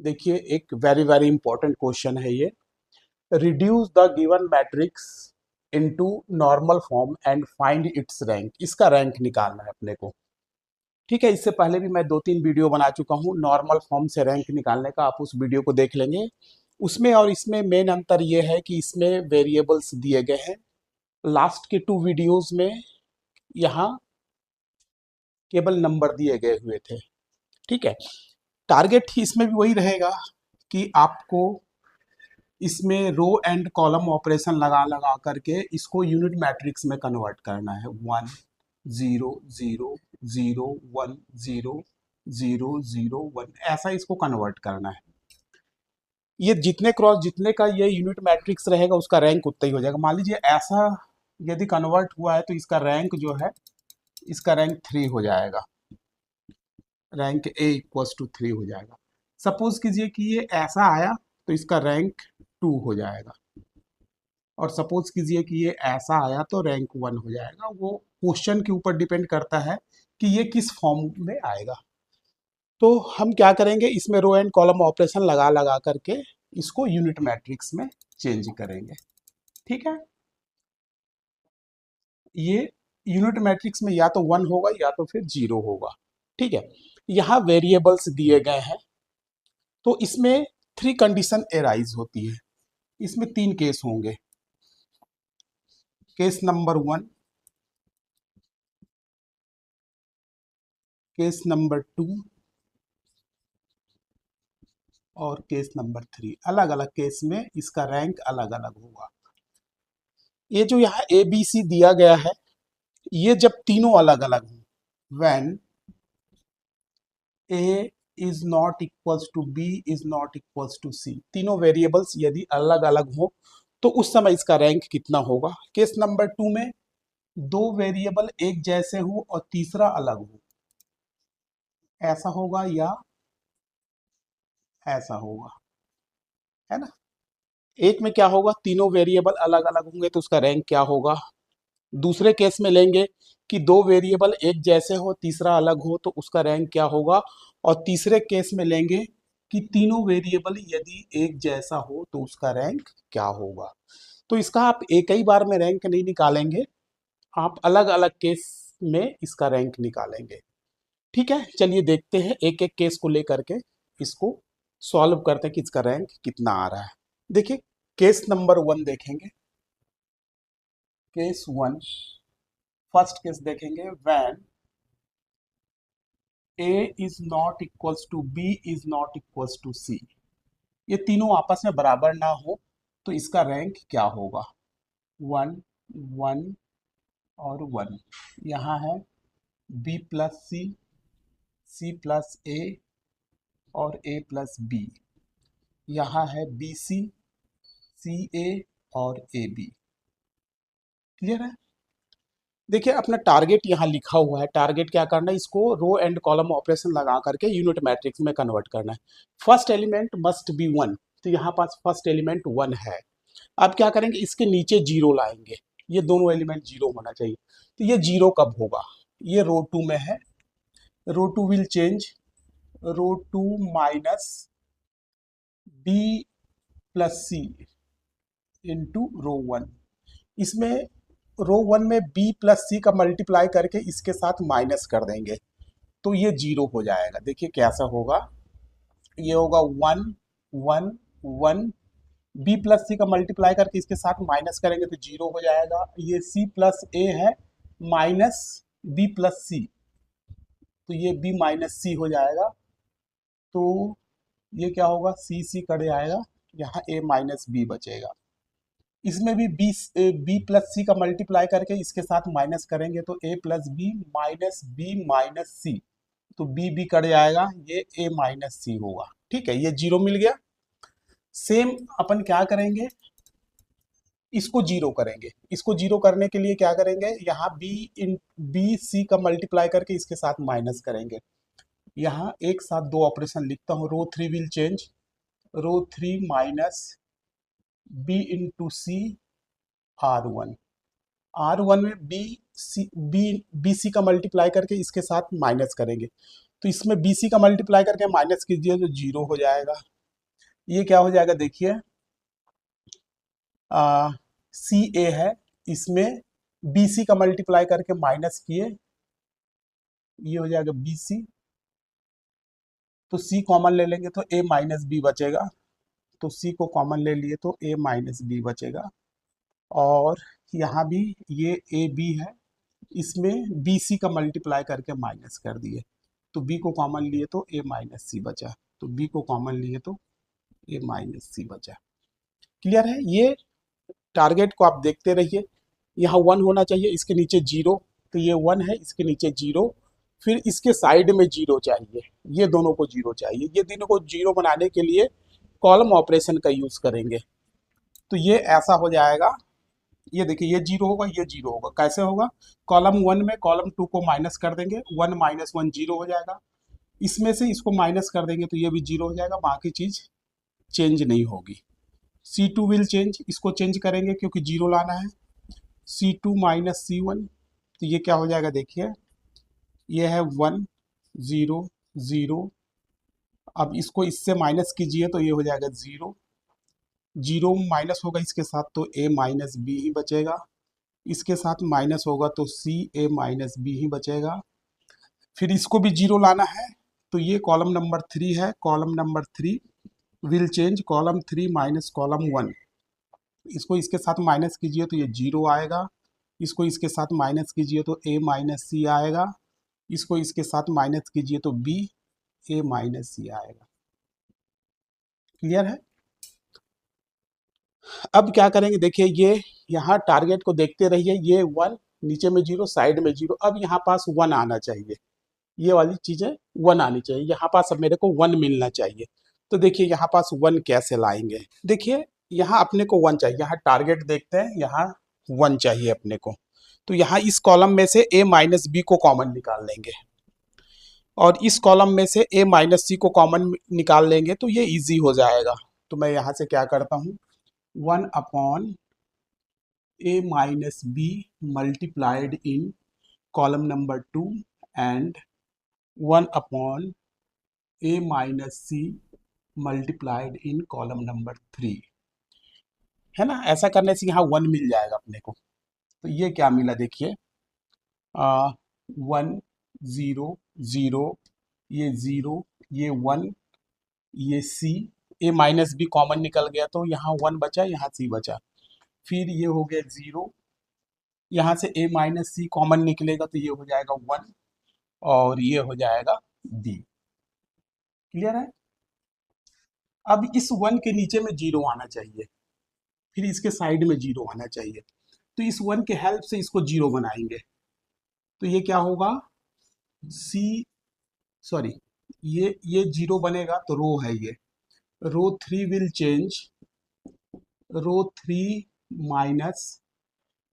देखिए एक very very important question है ये। Reduce the given matrix into normal form and find its rank. इसका रैंक निकालना है अपने को। ठीक है, इससे पहले भी मैं 2-3 वीडियो बना चुका हूँ नॉर्मल फॉर्म से रैंक निकालने का, आप उस वीडियो को देख लेंगे। उसमें और इसमें मेन अंतर ये है कि इसमें वेरिएबल्स दिए गए हैं। लास्ट के 2 वीडियोस में यहाँ केवल नंबर दिए गए हुए थे। ठीक है, टारगेट ही इसमें भी वही रहेगा कि आपको इसमें रो एंड कॉलम ऑपरेशन लगा लगा करके इसको यूनिट मैट्रिक्स में कन्वर्ट करना है। 1 0 0 0 1 0 0 0 1 ऐसा इसको कन्वर्ट करना है। ये जितने क्रॉस जितने का ये यूनिट मैट्रिक्स रहेगा उसका रैंक उतना ही हो जाएगा। मान लीजिए ऐसा यदि कन्वर्ट हुआ है तो इसका रैंक जो है, इसका रैंक 3 हो जाएगा। रैंक ए इक्वल्स टू 3 हो जाएगा। सपोज कीजिए कि ये ऐसा आया तो इसका रैंक 2 हो जाएगा, और सपोज कीजिए कि ये ऐसा आया तो रैंक 1 हो जाएगा। वो क्वेश्चन के ऊपर डिपेंड करता है कि ये किस फॉर्म में आएगा। तो हम क्या करेंगे, इसमें रो एंड कॉलम ऑपरेशन लगा लगा करके इसको यूनिट मैट्रिक्स में चेंज करेंगे। ठीक है, ये यूनिट मैट्रिक्स में या तो 1 होगा या तो फिर 0 होगा। ठीक है, यहाँ वेरिएबल्स दिए गए हैं तो इसमें 3 कंडीशन एराइज होती है। इसमें 3 केस होंगे। केस नंबर 1, केस नंबर 2 और केस नंबर 3। अलग अलग केस में इसका रैंक अलग अलग होगा। ये जो यहाँ ए बी सी दिया गया है, ये जब तीनों अलग अलग हों, when A is not equals to B is not equals to C, तीनों वेरिएबल्स यदि अलग अलग हो तो उस समय इसका रैंक कितना होगा। केस नंबर 2 में 2 वेरिएबल एक जैसे हो और तीसरा अलग हो, ऐसा होगा या ऐसा होगा, है ना। एक में क्या होगा, तीनों वेरिएबल अलग अलग होंगे तो उसका रैंक क्या होगा। दूसरे केस में लेंगे कि 2 वेरिएबल एक जैसे हो तीसरा अलग हो तो उसका रैंक क्या होगा। और तीसरे केस में लेंगे कि तीनों वेरिएबल यदि एक जैसा हो तो उसका रैंक क्या होगा। तो इसका आप एक ही बार में रैंक नहीं निकालेंगे, आप अलग अलग केस में इसका रैंक निकालेंगे। ठीक है, चलिए देखते हैं एक एक केस को लेकर के इसको सॉल्व करते हैं कि इसका रैंक कितना आ रहा है। देखिए केस नंबर 1 देखेंगे। केस 1, फर्स्ट केस देखेंगे, when A is not equals to B is not equals to C, ये तीनों आपस में बराबर ना हो तो इसका रैंक क्या होगा। 1 1 और 1, यहाँ है बी प्लस सी प्लस ए और ए प्लस बी, यहाँ है बी सी ए और ए बी। क्लियर है। देखिए अपना टारगेट यहाँ लिखा हुआ है। टारगेट क्या करना है, इसको रो एंड कॉलम ऑपरेशन लगा करके यूनिट मैट्रिक्स में कन्वर्ट करना है। फर्स्ट एलिमेंट मस्ट बी 1, तो यहाँ पास फर्स्ट एलिमेंट 1 है। अब क्या करेंगे, इसके नीचे 0 लाएंगे, ये दोनों एलिमेंट 0 होना चाहिए। तो ये 0 कब होगा, ये रो 2 में है। Row 2 will change, row 2 minus B plus C into row 1। इसमें रो 1 में बी प्लस सी का मल्टीप्लाई करके इसके साथ माइनस कर देंगे तो ये 0 हो जाएगा। देखिए कैसा होगा, ये होगा 1 1 1, बी प्लस सी का मल्टीप्लाई करके इसके साथ माइनस करेंगे तो 0 हो जाएगा। ये सी प्लस ए है माइनस बी प्लस सी, तो ये बी माइनस सी हो जाएगा। तो ये क्या होगा, सी सी कट जाएगा, यहाँ ए माइनस बी बचेगा। इसमें भी बी प्लस सी का मल्टीप्लाई करके इसके साथ माइनस करेंगे तो ए प्लस बी माइनस सी, तो बी कट जाएगा, ये ए माइनस सी होगा। ठीक है, ये 0 मिल गया। सेम अपन क्या करेंगे, इसको 0 करेंगे। इसको 0 करने के लिए क्या करेंगे, यहाँ बी सी का मल्टीप्लाई करके इसके साथ माइनस करेंगे। यहाँ एक साथ 2 ऑपरेशन लिखता हूँ। Row 3 will change, row 3 minus B into C R1। R1 में बी सी का मल्टीप्लाई करके इसके साथ माइनस करेंगे, तो इसमें बी सी का मल्टीप्लाई करके माइनस कीजिए तो 0 हो जाएगा। ये क्या हो जाएगा देखिए, सी ए है, इसमें बी सी का मल्टीप्लाई करके माइनस किए, ये हो जाएगा बी सी, तो सी कॉमन ले लेंगे तो ए माइनस बी बचेगा, तो सी को कॉमन ले लिए तो ए माइनस बी बचेगा। और यहाँ भी ये ए बी है, इसमें बी सी का मल्टीप्लाई करके माइनस कर दिए, तो बी को कॉमन लिए तो ए माइनस सी बचा, तो बी को कॉमन लिए तो ए माइनस सी बचा। क्लियर है? ये टारगेट को आप देखते रहिए, यहाँ 1 होना चाहिए, इसके नीचे 0, तो ये 1 है, इसके नीचे 0, फिर इसके साइड में 0 चाहिए, ये दोनों को 0 चाहिए। ये दोनों को 0 बनाने के लिए कॉलम ऑपरेशन का यूज करेंगे, तो ये ऐसा हो जाएगा, ये देखिए ये 0 होगा, ये 0 होगा, कैसे होगा, कॉलम 1 में कॉलम 2 को माइनस कर देंगे, 1 माइनस 1 0 हो जाएगा, इसमें से इसको माइनस कर देंगे तो ये भी 0 हो जाएगा, बाकी चीज चेंज नहीं होगी। C2 विल चेंज, इसको चेंज करेंगे क्योंकि 0 लाना है, C2 माइनस C1, तो ये क्या हो जाएगा देखिए, ये है 1 0 0, अब इसको इससे माइनस कीजिए तो ये हो जाएगा 0 0, माइनस होगा इसके साथ तो ए माइनस बी ही बचेगा, इसके साथ माइनस होगा तो सी ए माइनस बी ही बचेगा, फिर इसको भी 0 लाना है, तो ये कॉलम नंबर 3 है, column number 3 will change, column 3 minus column 1, इसको इसके साथ माइनस कीजिए तो ये 0 आएगा, इसको इसके साथ माइनस कीजिए तो ए माइनस सी आएगा, इसको इसके साथ माइनस कीजिए तो बी ए माइनस सी आएगा। क्लियर है? अब क्या करेंगे देखिए, ये यहाँ टारगेट को देखते रहिए, ये 1, नीचे में 0, साइड में 0, अब यहाँ पास 1 आना चाहिए, ये वाली चीजें 1 आनी चाहिए, यहाँ पास अब मेरे को 1 मिलना चाहिए। तो देखिए यहाँ पास 1 कैसे लाएंगे, देखिए यहाँ अपने को 1 चाहिए, यहाँ टारगेट देखते हैं, यहाँ 1 चाहिए अपने को, तो यहाँ इस कॉलम में से a माइनस बी को कॉमन निकाल लेंगे, और इस कॉलम में से a माइनस सी को कॉमन निकाल लेंगे तो ये इजी हो जाएगा। तो मैं यहाँ से क्या करता हूँ, 1 upon a minus B multiplied in column number 2 and 1 upon a minus C multiplied in column number 3, है ना? ऐसा करने से यहाँ 1 मिल जाएगा अपने को, तो ये क्या मिला देखिए, 1 0 0, ये 0, ये 1, ये सी, ए माइनस बी कॉमन निकल गया तो यहाँ 1 बचा, यहाँ सी बचा, फिर ये हो गया 0, यहाँ से ए माइनस सी कॉमन निकलेगा तो ये हो जाएगा 1, और ये हो जाएगा बी। क्लियर है? अब इस 1 के नीचे में 0 आना चाहिए, फिर इसके साइड में 0 आना चाहिए, तो इस 1 के हेल्प से इसको 0 बनाएंगे, तो ये क्या होगा, सी, सॉरी, ये 0 बनेगा तो रो है, ये row 3 will change, row 3 minus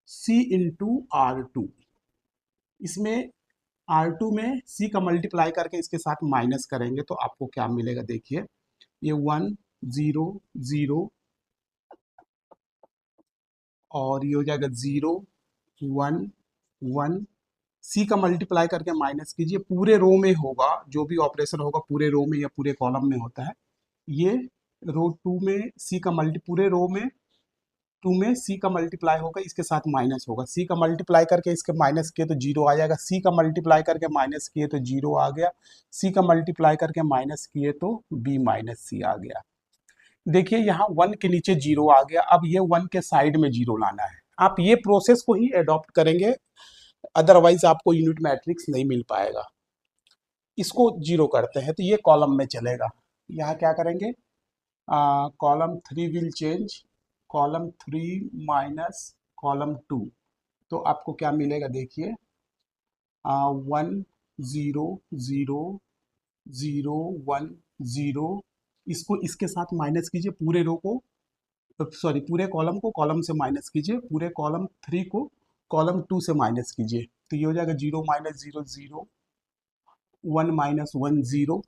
C into R2, इसमें R2 में सी का मल्टीप्लाई करके इसके साथ माइनस करेंगे तो आपको क्या मिलेगा देखिए, ये 1 0 0, और ये हो जाएगा 0 1 1, सी का मल्टीप्लाई करके माइनस कीजिए, पूरे रो में होगा, जो भी ऑपरेशन होगा पूरे रो में या पूरे कॉलम में होता है, ये रो 2 में सी का पूरे रो में 2 में सी का मल्टीप्लाई होगा, इसके साथ माइनस होगा, सी का मल्टीप्लाई करके इसके माइनस किए तो 0 आ जाएगा, सी का मल्टीप्लाई करके माइनस किए तो 0 आ गया, सी का मल्टीप्लाई करके माइनस किए तो बी माइनस सी आ गया। देखिए यहाँ 1 के नीचे 0 आ गया, अब ये 1 के साइड में 0 लाना है, आप ये प्रोसेस को ही अडॉप्ट करेंगे, अदरवाइज आपको यूनिट मैट्रिक्स नहीं मिल पाएगा। इसको 0 करते हैं तो ये कॉलम में चलेगा, यहाँ क्या करेंगे, column 3 will change, column 3 minus column 2, तो आपको क्या मिलेगा देखिए, 1 0 0 0 1 0, इसको इसके साथ माइनस कीजिए, पूरे रो को, सॉरी पूरे कॉलम को कॉलम से माइनस कीजिए, पूरे कॉलम 3 को कॉलम 2 से माइनस कीजिए, तो ये हो जाएगा 0 माइनस 0 0, 1 माइनस 1 0,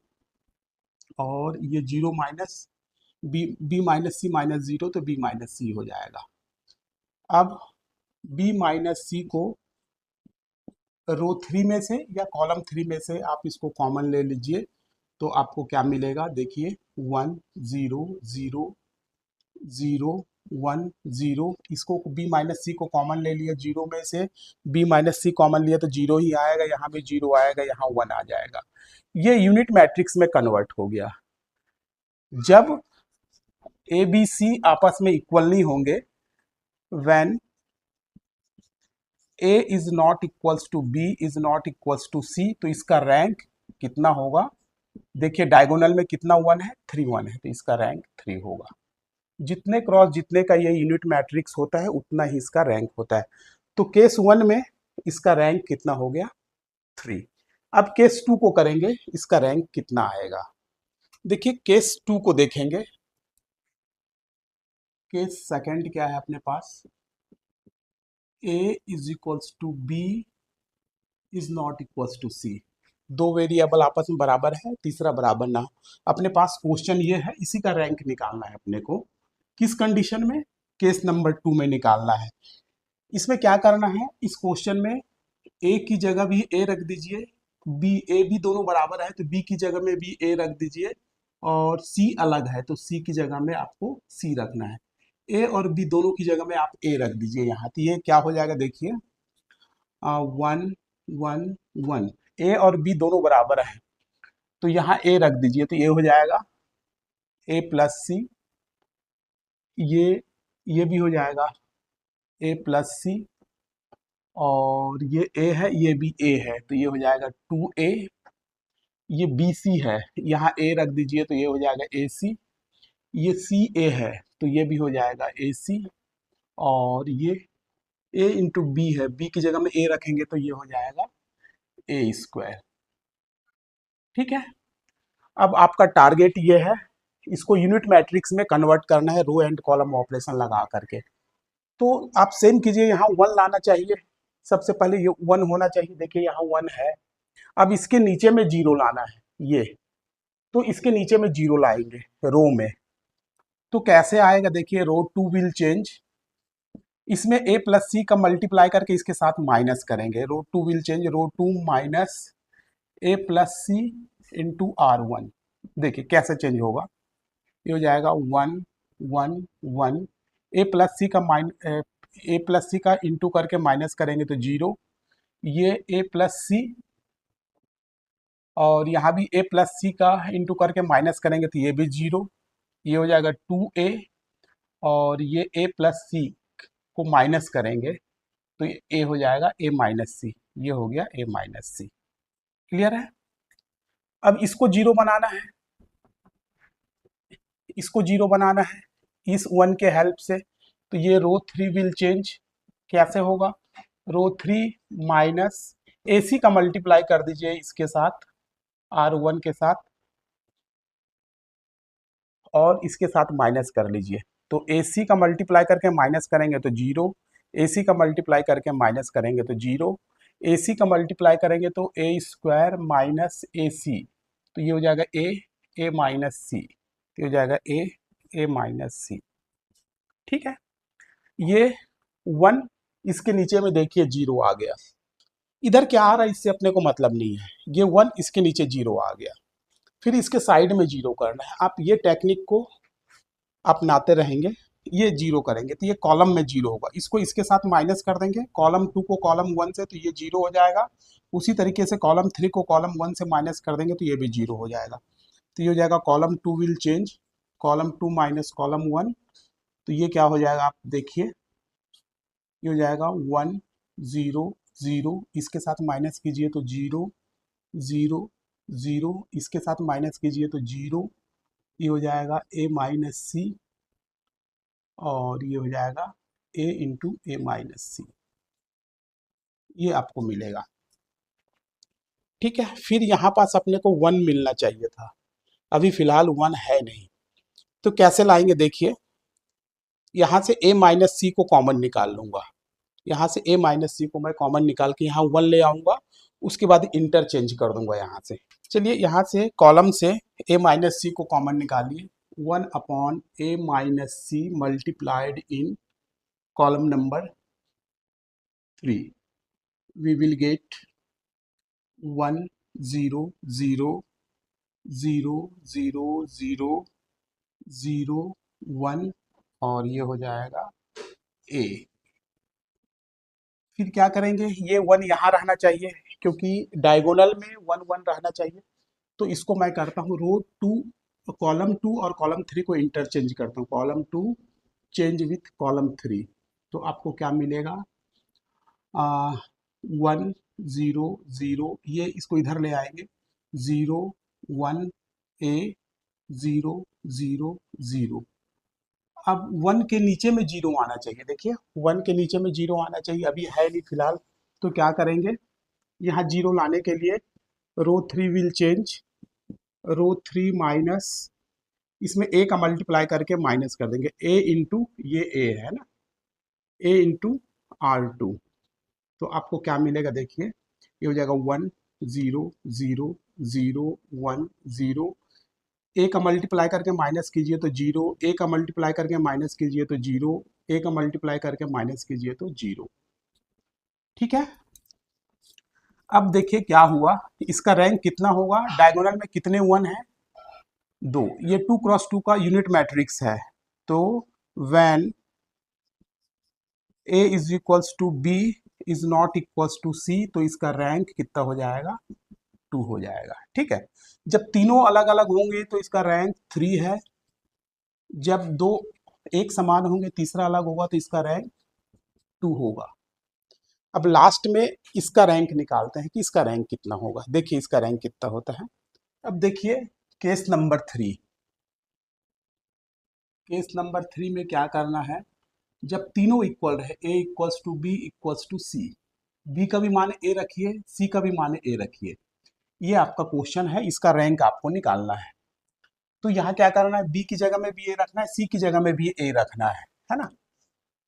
और ये 0 माइनस बी माइनस सी माइनस 0, तो बी माइनस सी हो जाएगा। अब बी माइनस सी को रो 3 में से या कॉलम 3 में से आप इसको कॉमन ले लीजिए, तो आपको क्या मिलेगा देखिए, 1 0 0 0 1 0, इसको बी माइनस सी को कॉमन ले लिया, जीरो में से बी माइनस सी कॉमन लिया तो जीरो ही आएगा, यहाँ भी जीरो आएगा, यहाँ 1 आ जाएगा। ये यूनिट मैट्रिक्स में कन्वर्ट हो गया। जब ए बी सी आपस में इक्वल नहीं होंगे, when A is not equals to B is not equals to C, तो इसका रैंक कितना होगा? देखिए डायगोनल में कितना 1 है, 3 1 है, तो इसका रैंक 3 होगा। जितने क्रॉस जितने का ये यूनिट मैट्रिक्स होता है उतना ही इसका रैंक होता है। तो केस 1 में इसका रैंक कितना हो गया? 3। अब केस 2 को करेंगे, इसका रैंक कितना आएगा? देखिए केस 2 को देखेंगे। केस सेकंड क्या है अपने पास? a is equals to B is not equals to C. दो वेरिएबल आपस में बराबर है, तीसरा बराबर ना। अपने पास क्वेश्चन ये है, इसी का रैंक निकालना है अपने को। किस कंडीशन में? केस नंबर 2 में निकालना है। इसमें क्या करना है, इस क्वेश्चन में ए की जगह भी ए रख दीजिए, बी ए भी दोनों बराबर है तो बी की जगह में भी ए रख दीजिए, और सी अलग है तो सी की जगह में आपको सी रखना है। ए और बी दोनों की जगह में आप ए रख दीजिए यहाँ, तो ये क्या हो जाएगा देखिए, 1 1 1। ए और बी दोनों बराबर है तो यहाँ ए रख दीजिए, तो ये हो जाएगा ए प्लस सी, ये भी हो जाएगा ए प्लस सी, और ये ए है ये भी ए है तो ये हो जाएगा 2a। ये बी सी है, यहाँ ए रख दीजिए तो ये हो जाएगा ए सी। ये सी ए है तो ये भी हो जाएगा ए सी, और ये ए इंटू बी है, बी की जगह में ए रखेंगे तो ये हो जाएगा ए स्क्वायर। ठीक है, अब आपका टारगेट ये है, इसको यूनिट मैट्रिक्स में कन्वर्ट करना है रो एंड कॉलम ऑपरेशन लगा करके। तो आप सेम कीजिए, यहाँ 1 लाना चाहिए, सबसे पहले ये 1 होना चाहिए। देखिए यहाँ 1 है, अब इसके नीचे में जीरो लाना है ये, तो इसके नीचे में जीरो लाएंगे रो में, तो कैसे आएगा देखिए, रो 2 विल चेंज, इसमें a प्लस सी का मल्टीप्लाई करके इसके साथ माइनस करेंगे, row 2 will change, row 2 minus a plus C into R1। देखिए कैसे चेंज होगा, ये हो जाएगा 1 1 1, ए प्लस सी का इंटू करके माइनस करेंगे तो जीरो, ये ए प्लस सी, और यहाँ भी ए प्लस सी का इंटू करके माइनस करेंगे तो ये भी जीरो, ये हो जाएगा 2a, और ये ए प्लस सी को माइनस करेंगे तो ये ए हो जाएगा ए माइनस सी, ये हो गया ए माइनस सी। क्लियर है? अब इसको जीरो बनाना है, इसको जीरो बनाना है इस 1 के हेल्प से, तो ये रो 3 विल चेंज, कैसे होगा, रो 3 माइनस ए सी का मल्टीप्लाई कर दीजिए इसके साथ, R1 के साथ, और इसके साथ माइनस कर लीजिए, तो ए सी का मल्टीप्लाई करके माइनस करेंगे तो जीरो, ए सी का मल्टीप्लाई करके माइनस करेंगे तो जीरो, ए सी का मल्टीप्लाई करेंगे तो ए स्क्वायर माइनस ए सी, तो ये हो जाएगा ए माइनस सी, तो ये हो जाएगा ए माइनस सी। ठीक है, ये 1, इसके नीचे में देखिए जीरो आ गया, इधर क्या आ रहा है इससे अपने को मतलब नहीं है, ये 1 इसके नीचे जीरो आ गया, फिर इसके साइड में जीरो करना है। आप ये टेक्निक को अपनाते रहेंगे, ये जीरो करेंगे तो ये कॉलम में जीरो होगा, इसको इसके साथ माइनस कर देंगे, कॉलम 2 को कॉलम 1 से, तो ये जीरो हो जाएगा। उसी तरीके से कॉलम 3 को कॉलम 1 से माइनस कर देंगे तो ये भी जीरो हो जाएगा, तो ये हो जाएगा column 2 will change, column 2 minus column 1, तो ये क्या हो जाएगा आप देखिए, ये हो जाएगा 1 0 0, इसके साथ माइनस कीजिए तो जीरो 0 0, इसके साथ माइनस कीजिए तो जीरो, ये हो जाएगा ए माइनस सी, और ये हो जाएगा ए इंटू ए माइनस सी, ये आपको मिलेगा। ठीक है, फिर यहाँ पास अपने को 1 मिलना चाहिए था, अभी फिलहाल 1 है नहीं, तो कैसे लाएंगे देखिए, यहाँ से a माइनस सी को कॉमन निकाल लूंगा, यहाँ से a माइनस सी को मैं कॉमन निकाल के यहाँ 1 ले आऊंगा, उसके बाद इंटरचेंज कर दूंगा यहाँ से। चलिए यहाँ से कॉलम से a माइनस सी को कॉमन निकालिए, 1 upon a minus C multiplied in column number 3, we will get 1 0 0 0 0 0 0 1 और ये हो जाएगा ए। फिर क्या करेंगे, ये 1 यहाँ रहना चाहिए क्योंकि डायगोनल में 1 1 रहना चाहिए। तो इसको मैं करता हूँ रो टू, कॉलम 2 और कॉलम 3 को इंटरचेंज करता हूँ, कॉलम 2 चेंज विथ कॉलम 3। तो आपको क्या मिलेगा, 1 0 0, ये इसको इधर ले आएंगे, 0 1 ए 0 0 0। अब 1 के नीचे में 0 आना चाहिए, देखिए 1 के नीचे में 0 आना चाहिए, अभी है नहीं फिलहाल। तो क्या करेंगे, यहाँ 0 लाने के लिए रो 3 विल चेंज, रो 3 माइनस, इसमें ए का मल्टीप्लाई करके माइनस कर देंगे, ए इंटू ये ए है ना, ए इंटू R2। तो आपको क्या मिलेगा, देखिए ये हो जाएगा 1 0 0 0 1 0। ए का मल्टीप्लाई करके माइनस कीजिए तो 0, ए का मल्टीप्लाई करके माइनस कीजिए तो 0, ए का मल्टीप्लाई करके माइनस कीजिए तो 0। ठीक है। अब देखिए क्या हुआ, इसका रैंक कितना होगा, डायगोनल में कितने 1 है, 2। ये 2 क्रॉस 2 का यूनिट मैट्रिक्स है। तो when A is equals to B is not equals to C, तो इसका रैंक कितना हो जाएगा, 2 हो जाएगा। ठीक है। जब तीनों अलग अलग होंगे तो इसका रैंक 3 है, जब दो एक समान होंगे तीसरा अलग होगा तो इसका रैंक 2 होगा। अब लास्ट में इसका रैंक निकालते हैं कि इसका रैंक कितना होगा, देखिए इसका रैंक कितना होता है। अब देखिए केस नंबर 3, केस नंबर 3 में क्या करना है, जब तीनों इक्वल रहे, A equals to B equals to C, B का भी मान ए रखिए, सी का भी मान ए रखिए, ये आपका क्वेश्चन है, इसका रैंक आपको निकालना है। तो यहाँ क्या करना है, बी की जगह में भी ए रखना है, सी की जगह में भी ए रखना है ना।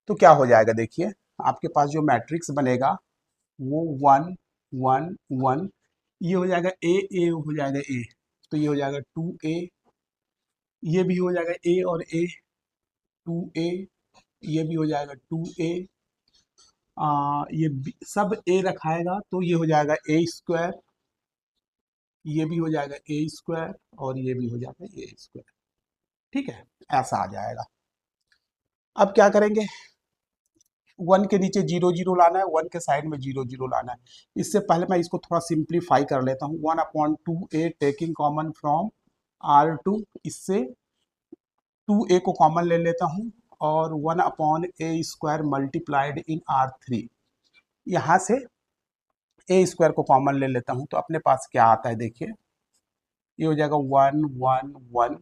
तो क्या हो जाएगा, देखिए आपके पास जो मैट्रिक्स बनेगा वो 1 1 1, ये हो जाएगा ए हो जाएगा ए, तो ये हो जाएगा 2a, ये भी हो जाएगा ए और ए, 2a, ये भी हो जाएगा 2a, ये सब ए रखाएगा तो ये हो जाएगा ए स्क्वायर, ये भी हो जाएगा ए स्क्वायर और ये भी हो जाएगा ए स्क्वायर। ठीक है, ऐसा आ जाएगा। अब क्या करेंगे, 1 के नीचे 0 0 लाना है, 1 के साइड में 0 0 लाना है। इससे पहले मैं इसको थोड़ा सिंप्लीफाई कर लेता हूँ, 1/2a taking common from R2, इससे 2a को कॉमन ले लेता हूँ और 1/a स्क्वायर मल्टीप्लाइड इन R3, यहाँ से ए स्क्वायर को कॉमन ले लेता हूँ तो अपने पास क्या आता है, देखिए ये हो जाएगा 1 1 1,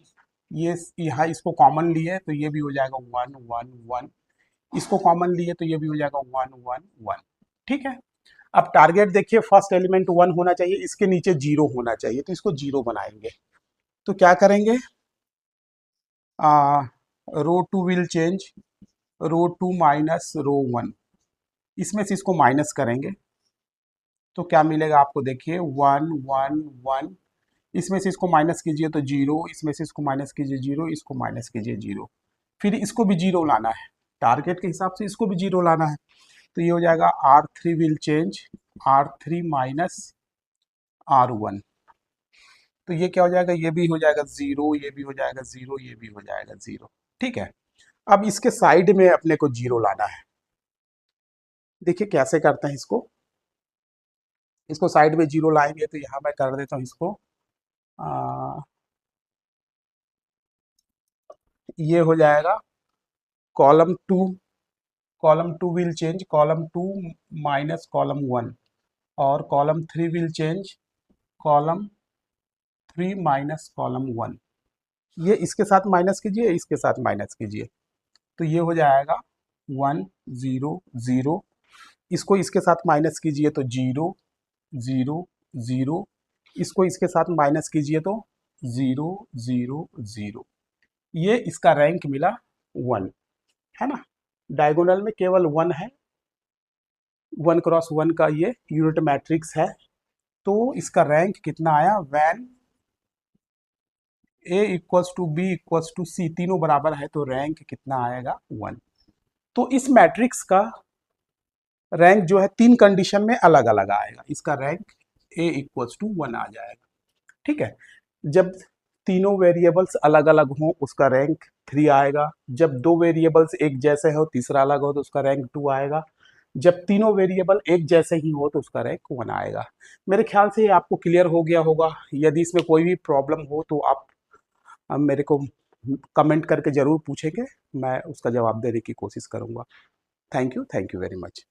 ये यहाँ इसको कॉमन लिए तो ये भी हो जाएगा 1 1 1, इसको कॉमन लिए तो ये भी हो जाएगा 1 1 1। ठीक है। अब टारगेट देखिए, फर्स्ट एलिमेंट 1 होना चाहिए, इसके नीचे 0 होना चाहिए, तो इसको 0 बनाएंगे। तो क्या करेंगे, row 2 will change, row 2 minus row 1, इसमें से इसको माइनस करेंगे तो क्या मिलेगा आपको, देखिए 1 1 1, इसमें से इसको माइनस कीजिए तो 0, इसमें से इसको माइनस कीजिए 0, इसको माइनस कीजिए 0, फिर इसको भी 0 लाना है, टारगेट के हिसाब से इसको भी 0 लाना है। तो ये हो जाएगा R3 will change, R3 minus R1, तो ये क्या हो जाएगा, ये भी हो जाएगा 0, ये भी हो जाएगा 0, ये भी हो जाएगा 0। ठीक है। अब इसके साइड में अपने को 0 लाना है, देखिए कैसे करते हैं इसको, इसको साइड में 0 लाएंगे तो यहाँ मैं कर देता हूँ इसको, ये हो जाएगा column 2, column 2 will change column 2 minus column 1, और column 3 will change column 3 minus column 1, ये इसके साथ माइनस कीजिए, इसके साथ माइनस कीजिए, तो ये हो जाएगा 1 0 0, इसको इसके साथ माइनस कीजिए तो 0 0 0, इसको इसके साथ माइनस कीजिए तो 0 0 0, ये इसका रैंक मिला 1, है ना। डायगोनल में केवल 1 है, 1 क्रॉस 1 का ये यूनिट मैट्रिक्स है। तो इसका रैंक कितना आया, when A equals to B equals to C, तीनों बराबर है तो रैंक कितना आएगा, 1। तो इस मैट्रिक्स का रैंक जो है 3 कंडीशन में अलग अलग आएगा, इसका रैंक ए इक्वल्स टू 1 आ जाएगा। ठीक है। जब तीनों वेरिएबल्स अलग अलग हों उसका रैंक 3 आएगा। जब दो वेरिएबल्स एक जैसे हो तीसरा अलग हो तो उसका रैंक 2 आएगा। जब तीनों वेरिएबल एक जैसे ही हो तो उसका रैंक 1 आएगा। मेरे ख्याल से ये आपको क्लियर हो गया होगा। यदि इसमें कोई भी प्रॉब्लम हो तो आप मेरे को कमेंट करके ज़रूर पूछेंगे, मैं उसका जवाब देने की कोशिश करूँगा। Thank you very much.